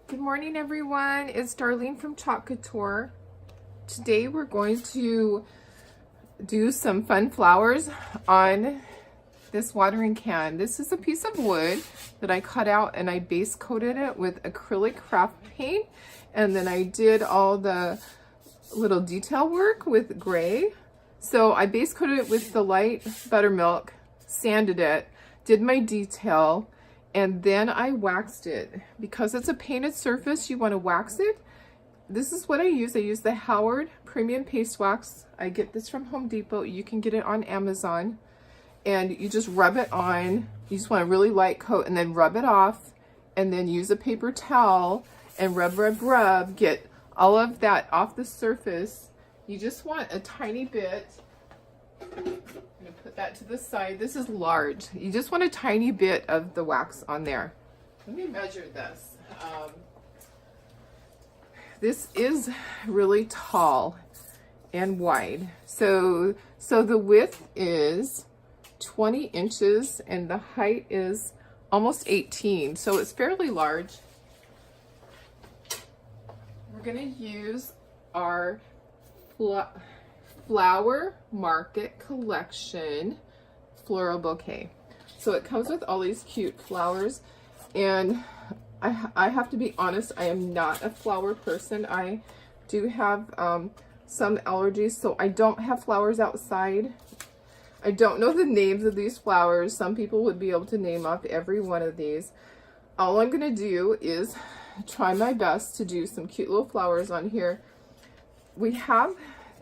Good morning, everyone. It's Darlene from Couture. Today we're going to do some fun flowers on this watering can. This is a piece of wood that I cut out and I base coated it with acrylic craft paint, and then I did all the little detail work with gray. So I base coated it with the light buttermilk, sanded it, did my detail, and then I waxed it. Because it's a painted surface, you want to wax it. This is what I use. I use the Howard Premium Paste Wax. I get this from Home Depot. You can get it on Amazon. And you just rub it on. You just want a really light coat and then rub it off. And then use a paper towel and rub. Get all of that off the surface. You just want a tiny bit. I'm going to put that to the side. This is large. You just want a tiny bit of the wax on there. Let me measure this. This is really tall and wide. So the width is 20 inches and the height is almost 18. So it's fairly large. We're going to use our Flower Market Collection floral bouquet. So it comes with all these cute flowers, and I have to be honest, I am not a flower person. I do have some allergies, so I don't have flowers outside. I don't know the names of these flowers. Some people would be able to name off every one of these. All I'm gonna do is try my best to do some cute little flowers on here. We have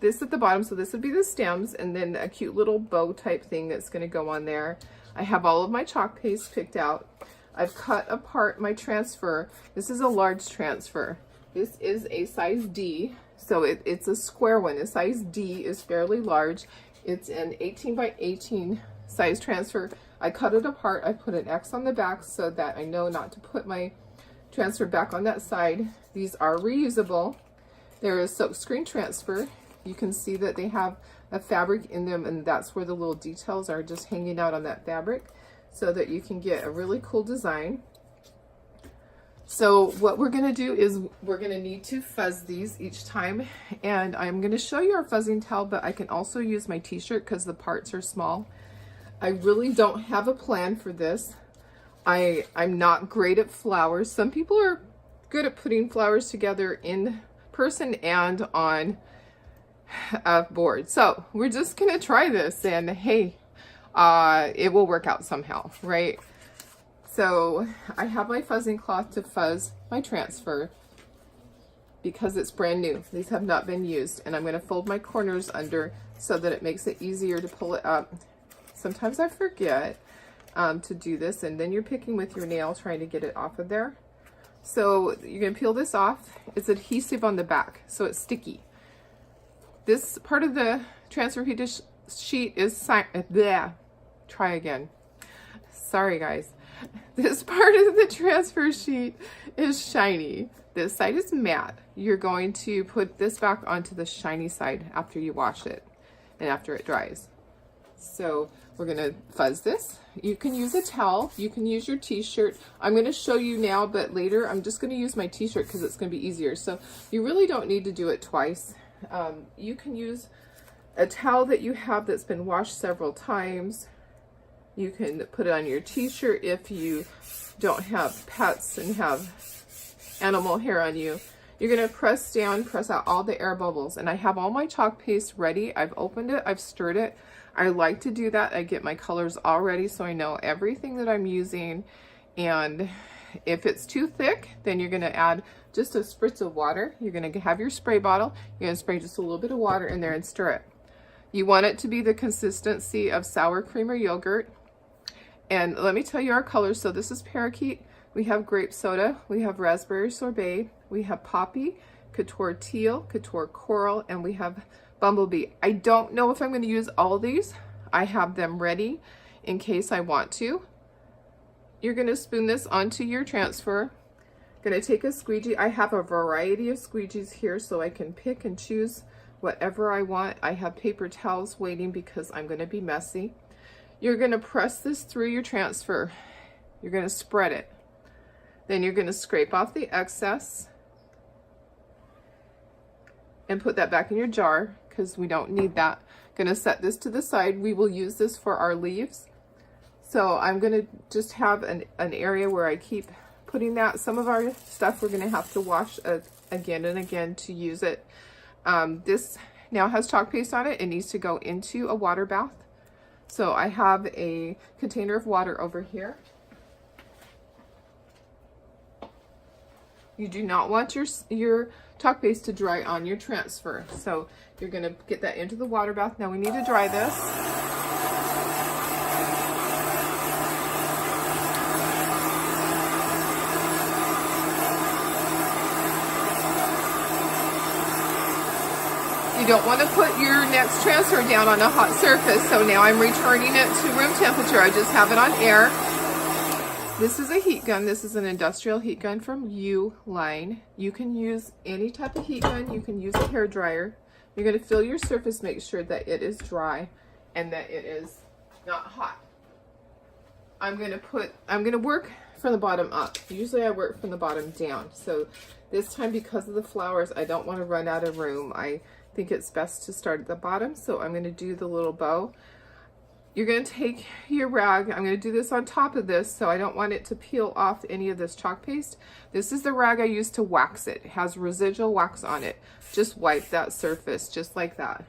this at the bottom, so this would be the stems, and then a cute little bow type thing that's going to go on there. I have all of my chalk paste picked out. I've cut apart my transfer. This is a large transfer. This is a size D, so it's a square one. A size D is fairly large. It's an 18 by 18 size transfer. I cut it apart. I put an X on the back so that I know not to put my transfer back on that side. These are reusable. There is silkscreen transfer. You can see that they have a fabric in them, and that's where the little details are just hanging out on that fabric, so that you can get a really cool design. So what we're going to do is we're going to need to fuzz these each time, and I'm going to show you our fuzzing towel, but I can also use my t-shirt because the parts are small. I really don't have a plan for this. I'm not great at flowers. Some people are good at putting flowers together in person and on a board. So we're just gonna try this, and hey, it will work out somehow, right? So I have my fuzzing cloth to fuzz my transfer because it's brand new. These have not been used, and I'm going to fold my corners under so that it makes it easier to pull it up. Sometimes I forget to do this, and then you're picking with your nail trying to get it off of there. So you're going to peel this off. It's adhesive on the back, so it's sticky. This part of the transfer sheet is try again. Sorry, guys. This part of the transfer sheet is shiny. This side is matte. You're going to put this back onto the shiny side after you wash it and after it dries. So we're going to fuzz this. You can use a towel. You can use your t-shirt. I'm going to show you now, but later I'm just going to use my t-shirt because it's going to be easier. So you really don't need to do it twice. You can use a towel that you have that's been washed several times. You can put it on your t-shirt if you don't have pets and have animal hair on you. You're going to press out all the air bubbles. And I have all my chalk paste ready. I've opened it. I've stirred it. I like to do that. I get my colors all ready so I know everything that I'm using. And if it's too thick, then you're going to add just a spritz of water. You're going to have your spray bottle. You're going to spray just a little bit of water in there and stir it. You want it to be the consistency of sour cream or yogurt. And let me tell you our colors. So this is parakeet. We have grape soda. We have raspberry sorbet. We have poppy, couture teal, couture coral, and we have bumblebee. I don't know if I'm going to use all these. I have them ready in case I want to. You're going to spoon this onto your transfer. Going to take a squeegee. I have a variety of squeegees here so I can pick and choose whatever I want. I have paper towels waiting because I'm going to be messy. You're going to press this through your transfer. You're going to spread it. Then you're going to scrape off the excess and put that back in your jar because we don't need that. Going to set this to the side. We will use this for our leaves. So I'm going to just have an area where I keep putting that. Some of our stuff we're going to have to wash again and again to use it. This now has chalk paste on it. It needs to go into a water bath. So I have a container of water over here. You do not want your chalk paste to dry on your transfer. So you're going to get that into the water bath. Now we need to dry this. You don't want to put your next transfer down on a hot surface. So now I'm returning it to room temperature. I just have it on air. This is a heat gun. This is an industrial heat gun from Uline. You can use any type of heat gun. You can use a hair dryer. You're going to fill your surface, make sure that it is dry and that it is not hot. I'm going to work from the bottom up. Usually I work from the bottom down. So this time, because of the flowers, I don't want to run out of room. I think it's best to start at the bottom. So I'm going to do the little bow. You're going to take your rag. I'm going to do this on top of this, so I don't want it to peel off any of this chalk paste. This is the rag I use to wax it. It has residual wax on it. Just wipe that surface just like that.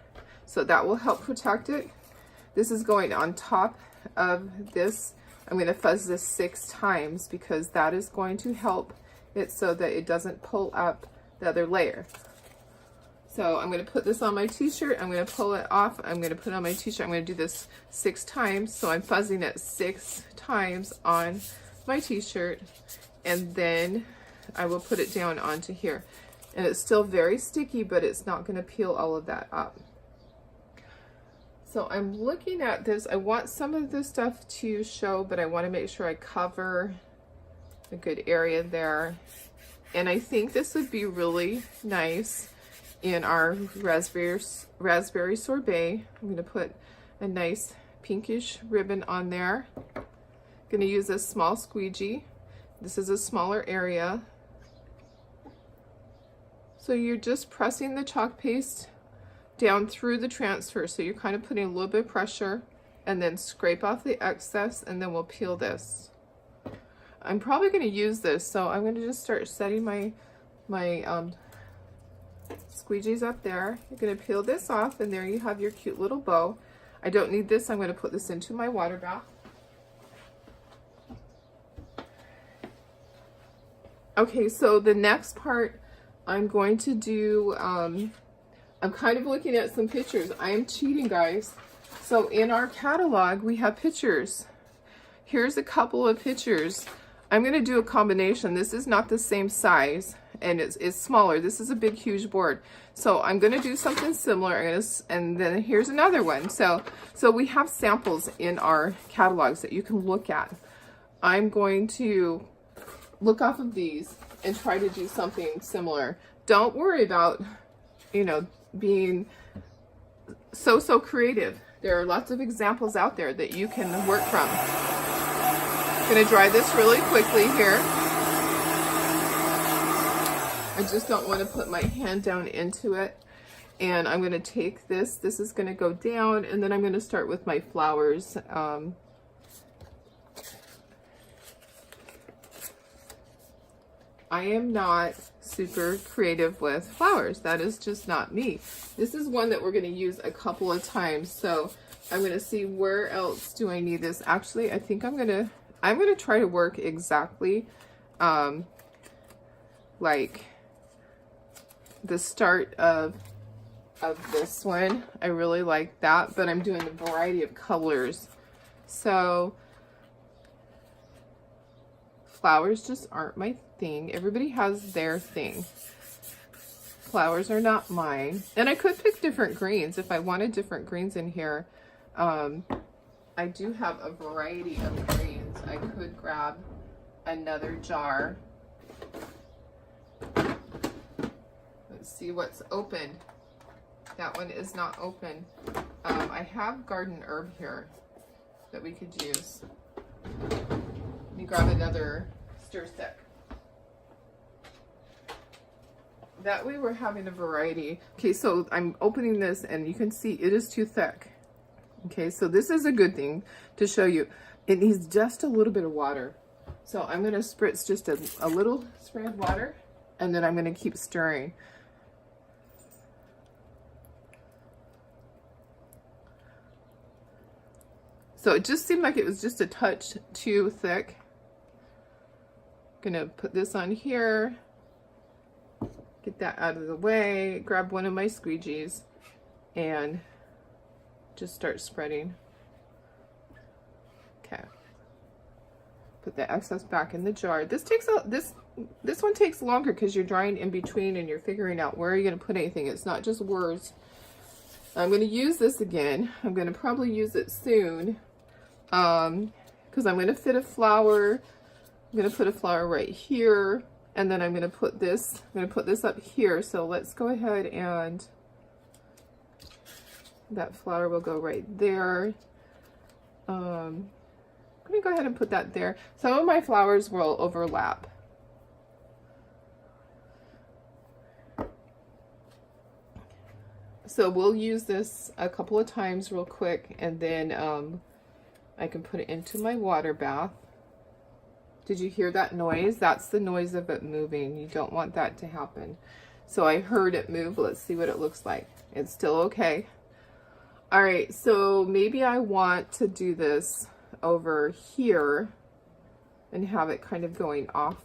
So that will help protect it. This is going on top of this. I'm going to fuzz this 6 times because that is going to help it so that it doesn't pull up the other layer. So I'm going to put this on my t-shirt. I'm going to pull it off. I'm going to put it on my t-shirt. I'm going to do this 6 times. So I'm fuzzing it 6 times on my t-shirt. And then I will put it down onto here. And it's still very sticky, but it's not going to peel all of that up. So I'm looking at this. I want some of this stuff to show, but I want to make sure I cover a good area there. And I think this would be really nice in our raspberry sorbet. I'm going to put a nice pinkish ribbon on there. I'm going to use a small squeegee. This is a smaller area. So you're just pressing the chalk paste down through the transfer. So you're kind of putting a little bit of pressure and then scrape off the excess, and then we'll peel this. I'm probably going to use this, so I'm going to just start setting my squeegees up there. You're going to peel this off, and there you have your cute little bow. I don't need this. I'm going to put this into my water bath. Okay, so the next part I'm going to do, I'm kind of looking at some pictures. I am cheating, guys. So in our catalog, we have pictures. Here's a couple of pictures. I'm going to do a combination. This is not the same size, and it's smaller. This is a big, huge board. So I'm going to do something similar, and then here's another one. So we have samples in our catalogs that you can look at. I'm going to look off of these and try to do something similar. Don't worry about, being so creative. There are lots of examples out there that you can work from. I'm going to dry this really quickly here. I just don't want to put my hand down into it. And I'm going to take this. This is going to go down, and then I'm going to start with my flowers. I am not super creative with flowers. That is just not me. This is one that we're going to use a couple of times. So I'm going to see where else do I need this. Actually, I think I'm going to try to work exactly like the start of this one. I really like that, but I'm doing a variety of colors. So flowers just aren't my thing. Everybody has their thing. Flowers are not mine. And I could pick different greens if I wanted different greens in here. I do have a variety of greens. I could grab another jar. Let's see what's open. That one is not open. I have garden herb here that we could use. Let me grab another stir stick. That way we're having a variety. Okay, so I'm opening this and you can see it is too thick. Okay, so this is a good thing to show you. It needs just a little bit of water. So I'm going to spritz just a little spray of water, and then I'm going to keep stirring. So it just seemed like it was just a touch too thick. I'm going to put this on here. Get that out of the way, grab one of my squeegees, and just start spreading. Okay. Put the excess back in the jar. This one takes longer because you're drying in between and you're figuring out where you're going to put anything. It's not just words. I'm going to use this again. I'm going to probably use it soon because I'm going to fit a flower. I'm going to put a flower right here. And then I'm going to put this up here. So let's go ahead and that flower will go right there. Let me go ahead and put that there. Some of my flowers will overlap. So we'll use this a couple of times real quick, and then I can put it into my water bath. Did you hear that noise? That's the noise of it moving. You don't want that to happen. So I heard it move. Let's see what it looks like. It's still okay. All right, so maybe I want to do this over here and have it kind of going off.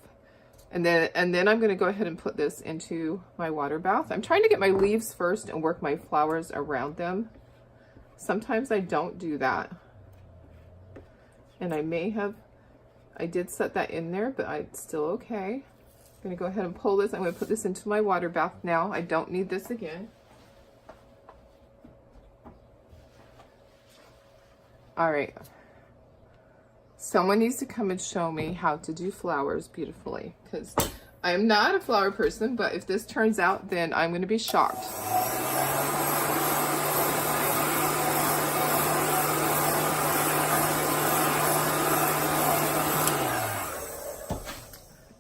And then I'm going to go ahead and put this into my water bath. I'm trying to get my leaves first and work my flowers around them. Sometimes I don't do that. And I did set that in there, but it's still okay. I'm going to go ahead and pull this. I'm going to put this into my water bath now. I don't need this again. All right. Someone needs to come and show me how to do flowers beautifully, because I'm not a flower person, but if this turns out, then I'm going to be shocked.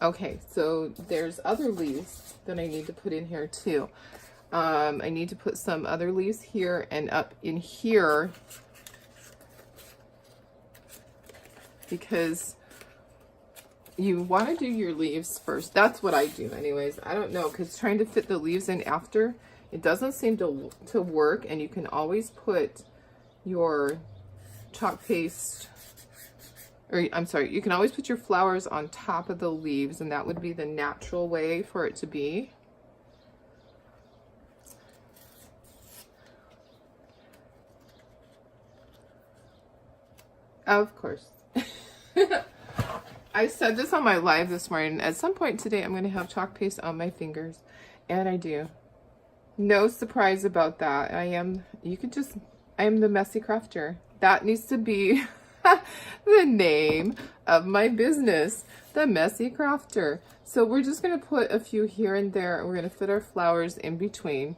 Okay, so there's other leaves that I need to put in here too. I need to put some other leaves here and up in here, because you want to do your leaves first. That's what I do anyways. I don't know, because trying to fit the leaves in after, it doesn't seem to work. And you can always put your chalk paste, or I'm sorry, you can always put your flowers on top of the leaves, and that would be the natural way for it to be. Of course. I said this on my live this morning. At some point today, I'm going to have chalk paste on my fingers, and I do. No surprise about that. I am the messy crafter. That needs to be the name of my business, the Messy Crafter. So we're just going to put a few here and there, and we're going to fit our flowers in between.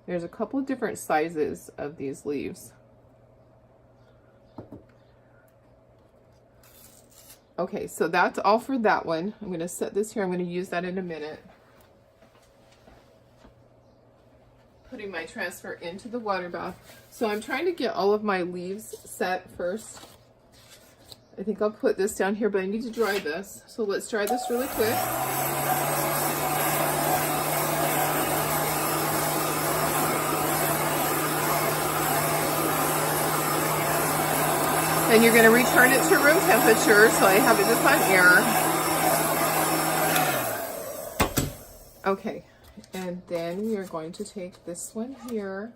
There's a couple of different sizes of these leaves. Okay, so that's all for that one. I'm going to set this here. I'm going to use that in a minute. Putting my transfer into the water bath. So I'm trying to get all of my leaves set first. I think I'll put this down here, but I need to dry this. So let's dry this really quick. And you're going to return it to room temperature, so I have it just on air. Okay, and then we are going to take this one here,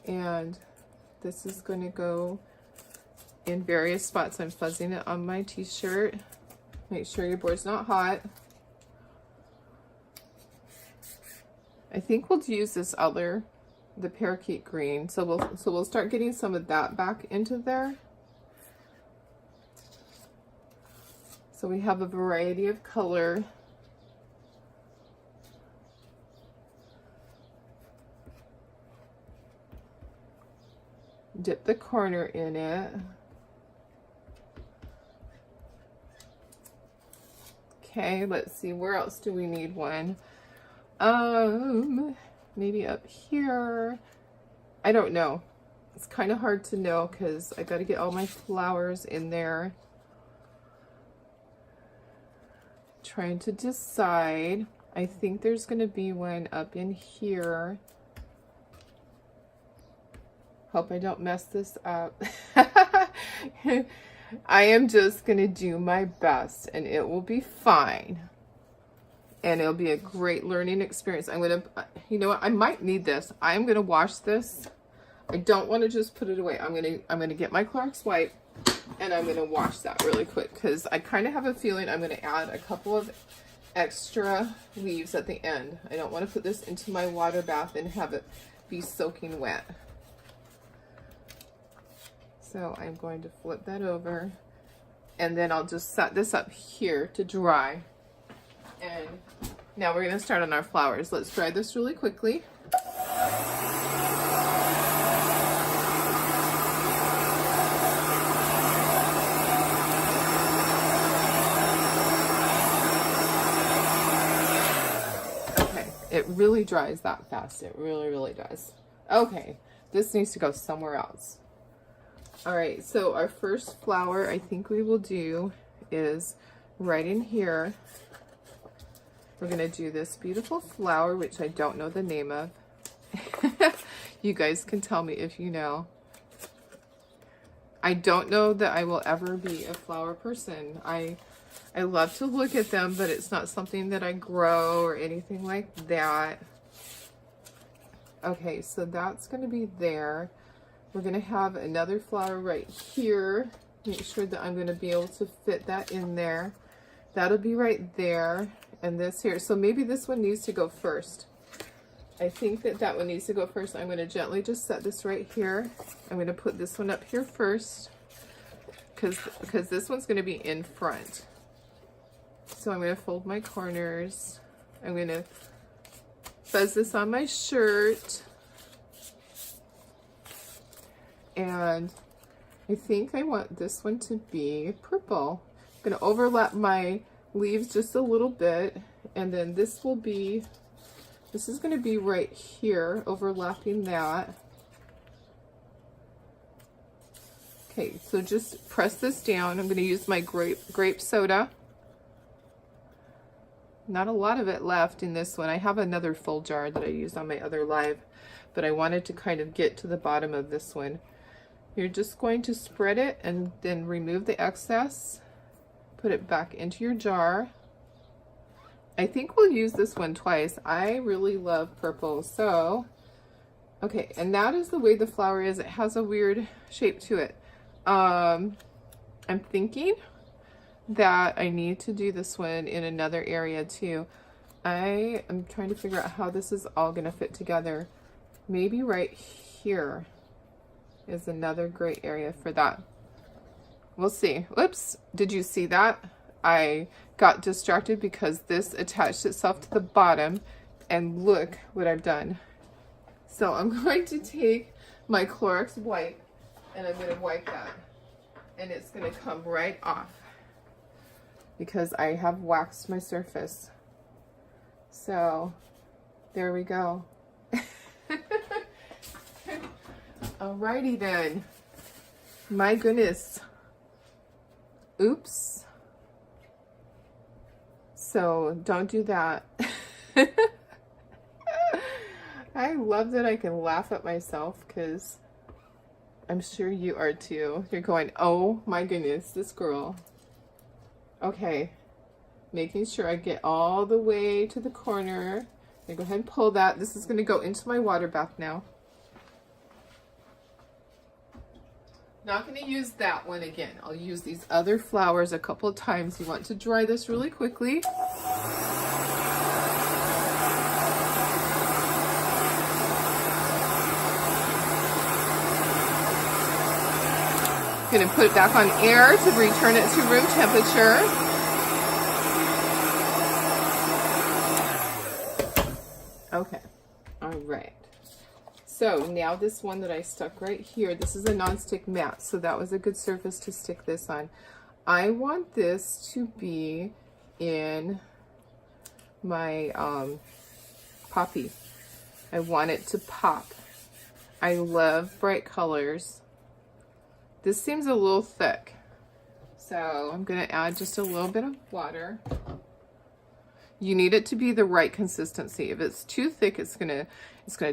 and this is going to go in various spots. I'm fuzzing it on my t-shirt. Make sure your board's not hot. I think we'll use this other, the parakeet green. So we'll start getting some of that back into there. So we have a variety of color. Dip the corner in it. Okay, let's see, where else do we need one? Maybe up here. I don't know. It's kind of hard to know because I got to get all my flowers in there. Trying to decide. I think there's going to be one up in here. Hope I don't mess this up. I am just going to do my best and it will be fine. And it'll be a great learning experience. I'm going to, you know what, I might need this. I'm going to wash this. I don't want to just put it away. I'm going to get my Clorox wipe and I'm going to wash that really quick because I kind of have a feeling I'm going to add a couple of extra leaves at the end. I don't want to put this into my water bath and have it be soaking wet. So I'm going to flip that over and then I'll just set this up here to dry. And now we're going to start on our flowers. Let's dry this really quickly. Okay, it really dries that fast. It really, really does. Okay, this needs to go somewhere else. All right, so our first flower I think we will do is right in here. We're going to do this beautiful flower, which I don't know the name of. You guys can tell me if you know. I don't know that I will ever be a flower person. I love to look at them, but it's not something that I grow or anything like that. Okay, so that's going to be there. We're going to have another flower right here. Make sure that I'm going to be able to fit that in there. That'll be right there. And this here, so maybe this one needs to go first. I think that that one needs to go first. I'm going to gently just set this right here. I'm going to put this one up here first because this one's going to be in front. So I'm going to fold my corners. I'm going to fuzz this on my shirt. And I think I want this one to be purple. I'm going to overlap my leaves just a little bit, and then this will be, this is going to be right here, overlapping that. Okay, so just press this down. I'm going to use my grape soda. Not a lot of it left in this one. I have another full jar that I used on my other live, but I wanted to kind of get to the bottom of this one. You're just going to spread it and then remove the excess. Put it back into your jar. I think we'll use this one twice. I really love purple. So, okay, and that is the way the flower is. It has a weird shape to it. I'm thinking that I need to do this one in another area too. I am trying to figure out how this is all going to fit together. Maybe right here is another great area for that. We'll see. Whoops, did you see that? I got distracted because this attached itself to the bottom, and look what I've done. So I'm going to take my Clorox wipe and I'm going to wipe that, and it's going to come right off because I have waxed my surface. So there we go. Alrighty then. My goodness. Oops. So don't do that. I love that I can laugh at myself because I'm sure you are too. You're going, oh my goodness, this girl. Okay. Making sure I get all the way to the corner. I'm gonna go ahead and pull that. This is gonna go into my water bath now. Not going to use that one again. I'll use these other flowers a couple of times. You want to dry this really quickly. Going to put it back on air to return it to room temperature. Okay. All right. So now this one that I stuck right here, this is a non-stick mat, so that was a good surface to stick this on. I want this to be in my poppy. I want it to pop. I love bright colors. This seems a little thick, so I'm gonna add just a little bit of water. You need it to be the right consistency. If it's too thick, it's gonna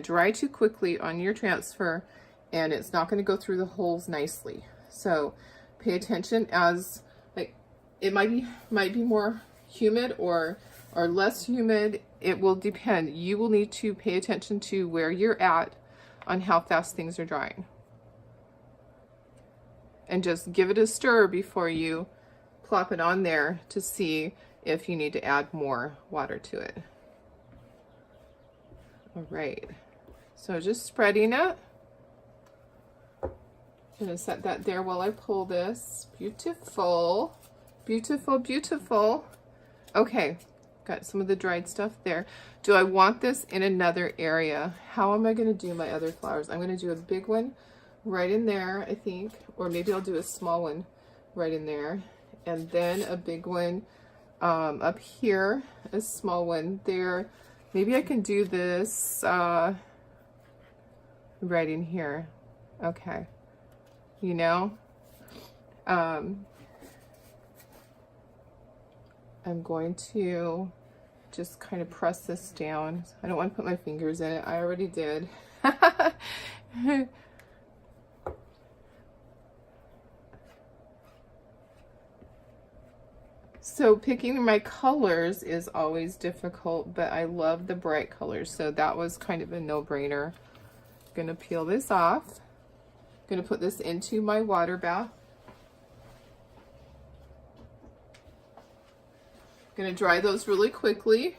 dry too quickly on your transfer, and it's not gonna go through the holes nicely. So pay attention, as like it might be more humid or less humid. It will depend. You will need to pay attention to where you're at on how fast things are drying. And just give it a stir before you plop it on there to see if you need to add more water to it. All right, so just spreading it. I'm gonna set that there while I pull this. Beautiful, beautiful, beautiful. Okay, got some of the dried stuff there. Do I want this in another area? How am I gonna do my other flowers? I'm gonna do a big one right in there, I think, or maybe I'll do a small one right in there, and then a big one up here, a small one there. Maybe I can do this right in here. Okay, you know, I'm going to just kind of press this down. I don't want to put my fingers in it. I already did. So picking my colors is always difficult, but I love the bright colors, so that was kind of a no-brainer. I'm gonna peel this off. I'm gonna put this into my water bath. I'm gonna dry those really quickly.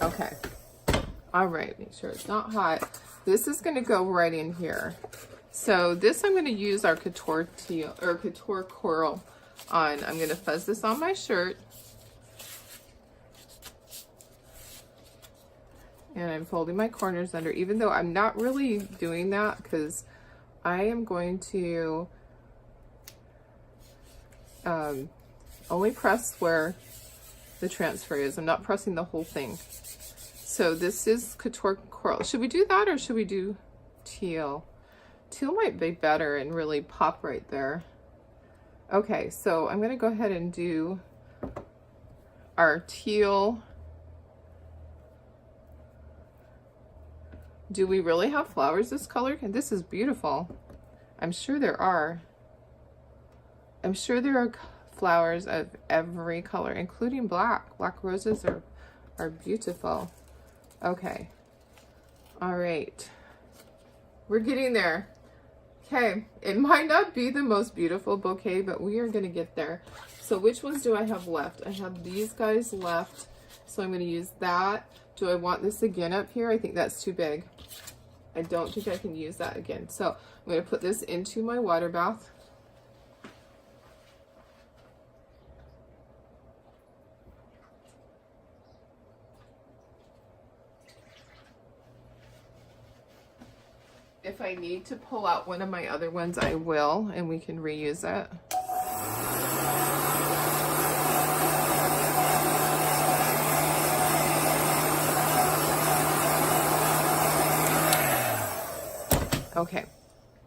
Okay. All right, make sure it's not hot. This is gonna go right in here. So this I'm gonna use our Couture teal or Couture coral on. I'm gonna fuzz this on my shirt. And I'm folding my corners under, even though I'm not really doing that because I am going to only press where the transfer is. I'm not pressing the whole thing. So this is Couture coral. Should we do that or should we do teal? Teal might be better and really pop right there. Okay, so I'm gonna go ahead and do our teal. Do we really have flowers this color? And this is beautiful. I'm sure there are. I'm sure there are flowers of every color, including black. Black roses are beautiful. Okay. All right. We're getting there. Okay. It might not be the most beautiful bouquet, but we are going to get there. So which ones do I have left? I have these guys left. So I'm going to use that. Do I want this again up here? I think that's too big. I don't think I can use that again. So I'm going to put this into my water bath. If I need to pull out one of my other ones, I will, and we can reuse it. Okay.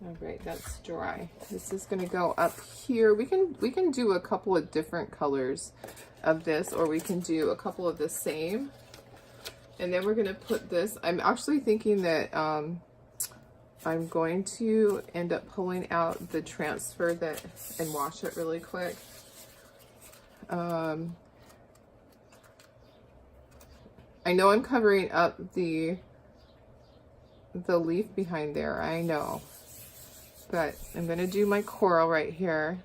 All right, that's dry. This is going to go up here. We can do a couple of different colors of this, or we can do a couple of the same. And then we're going to put this. I'm actually thinking that I'm going to end up pulling out the transfer and wash it really quick. I know I'm covering up the leaf behind there, I know, but I'm going to do my coral right here.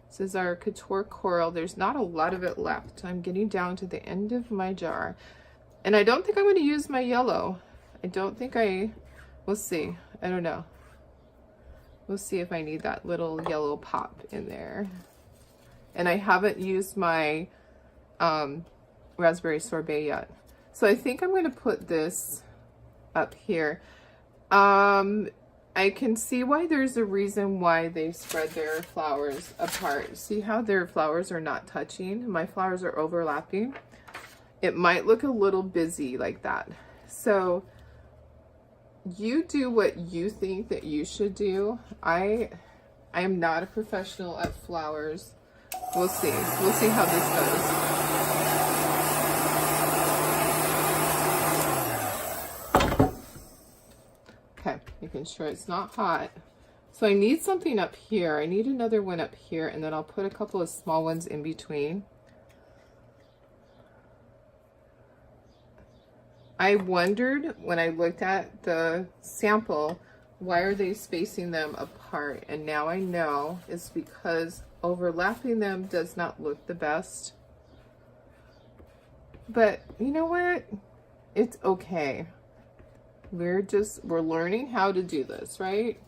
This is our Couture coral. There's not a lot of it left. I'm getting down to the end of my jar, and I don't think I'm going to use my yellow. I don't think we'll see. I don't know. We'll see if I need that little yellow pop in there. And I haven't used my raspberry sorbet yet. So I think I'm going to put this up here. I can see why there's a reason why they spread their flowers apart. See how their flowers are not touching? My flowers are overlapping. It might look a little busy like that. So you do what you think that you should do. I am not a professional at flowers. We'll see. We'll see how this goes. Okay, making sure it's not hot. So I need something up here. I need another one up here, and then I'll put a couple of small ones in between. I wondered when I looked at the sample, why are they spacing them apart? And now I know it's because overlapping them does not look the best. But you know what? It's okay. We're learning how to do this, right?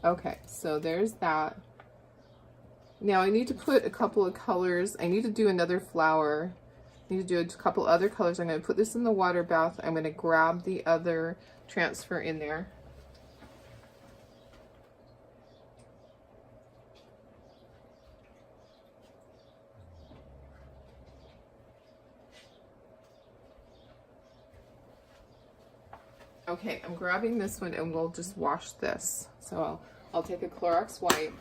Okay, so there's that. Now I need to put a couple of colors. I need to do another flower. I need to do a couple other colors. I'm going to put this in the water bath. I'm going to grab the other transfer in there. Okay, I'm grabbing this one and we'll just wash this. So I'll take a Clorox wipe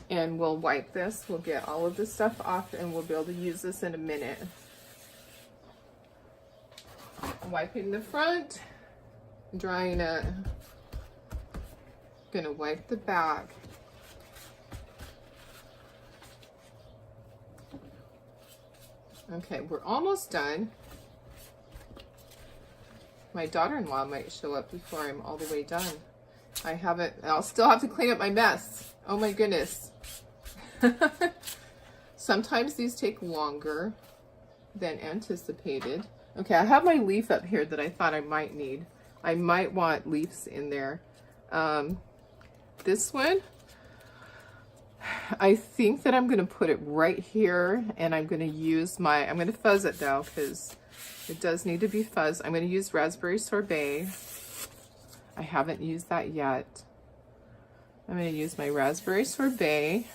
and we'll wipe this. We'll get all of this stuff off and we'll be able to use this in a minute. I'm wiping the front, drying it. Gonna wipe the back. Okay, we're almost done. My daughter-in-law might show up before I'm all the way done. I'll still have to clean up my mess. Oh my goodness. Sometimes these take longer than anticipated. Okay, I have my leaf up here that I thought I might need. I might want leaves in there. This one, I think that I'm gonna put it right here and I'm gonna fuzz it though, because it does need to be fuzzed. I'm going to use raspberry sorbet. I haven't used that yet. I'm going to use my raspberry sorbet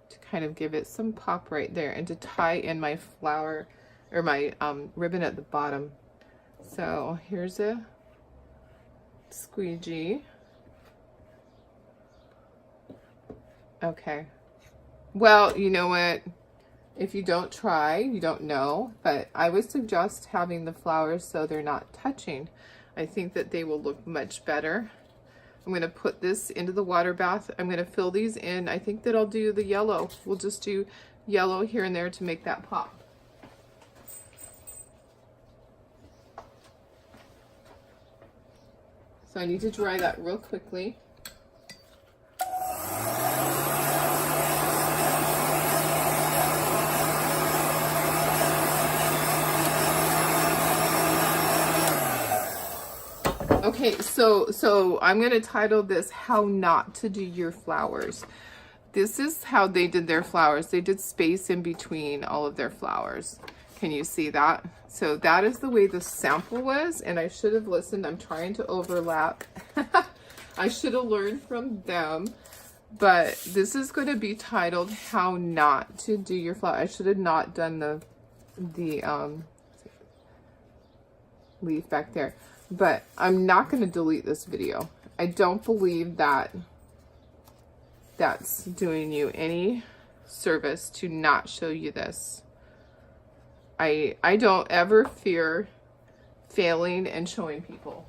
to kind of give it some pop right there and to tie in my flower or my ribbon at the bottom. So here's a squeegee. Okay. Well, you know what? If you don't try, you don't know, but I would suggest having the flowers so they're not touching. I think that they will look much better. I'm going to put this into the water bath. I'm going to fill these in. I think that I'll do the yellow. We'll just do yellow here and there to make that pop. So I need to dry that real quickly. Okay, so I'm going to title this How Not to Do Your Flowers. This is how they did their flowers. They did space in between all of their flowers. Can you see that? So that is the way the sample was, and I should have listened. I'm trying to overlap. I should have learned from them, but this is going to be titled How Not to Do Your Flower. I should have not done the leaf back there. But I'm not going to delete this video. I don't believe that that's doing you any service to not show you this. I don't ever fear failing and showing people.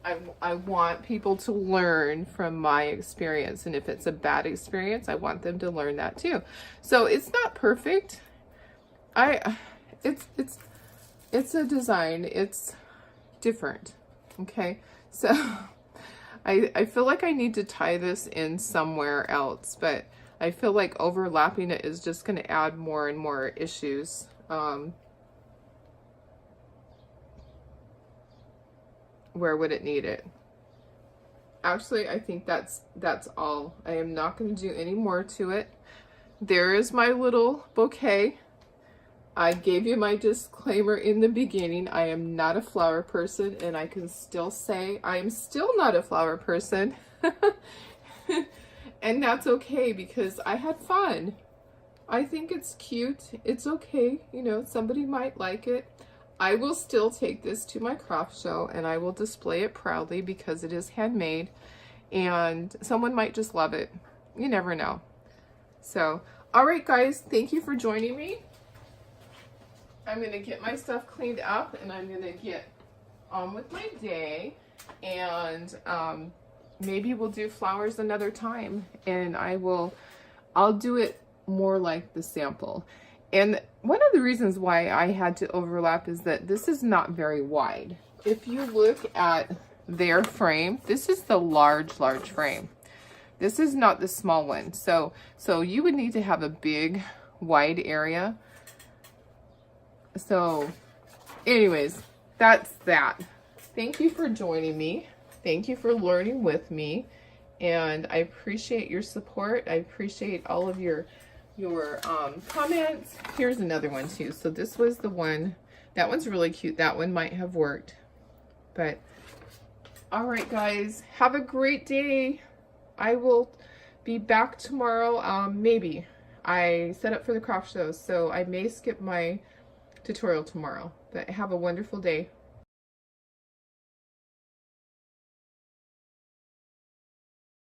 I want people to learn from my experience, and if it's a bad experience, I want them to learn that too. So it's not perfect. It's a design. It's different. Okay, so I feel like I need to tie this in somewhere else, but I feel like overlapping it is just going to add more and more issues. Where would it need it? Actually, I think that's all. I am not going to do any more to it. there is my little bouquet. I gave you my disclaimer in the beginning. I am not a flower person, and I can still say I am still not a flower person. And that's okay because I had fun. I think it's cute. It's okay. You know, somebody might like it. I will still take this to my craft show and I will display it proudly because it is handmade, and someone might just love it. You never know. So, all right, guys, thank you for joining me. I'm going to get my stuff cleaned up and I'm going to get on with my day, and maybe we'll do flowers another time, and I'll do it more like the sample. And one of the reasons why I had to overlap is that this is not very wide. If you look at their frame, this is the large frame. This is not the small one. So you would need to have a big wide area. So anyways, that's that. Thank you for joining me. Thank you for learning with me. And I appreciate your support. I appreciate all of your comments. Here's another one too. So this was the one, that one's really cute. That one might have worked. But all right, guys, have a great day. I will be back tomorrow. Maybe. I set up for the craft show, so I may skip my tutorial tomorrow. But have a wonderful day.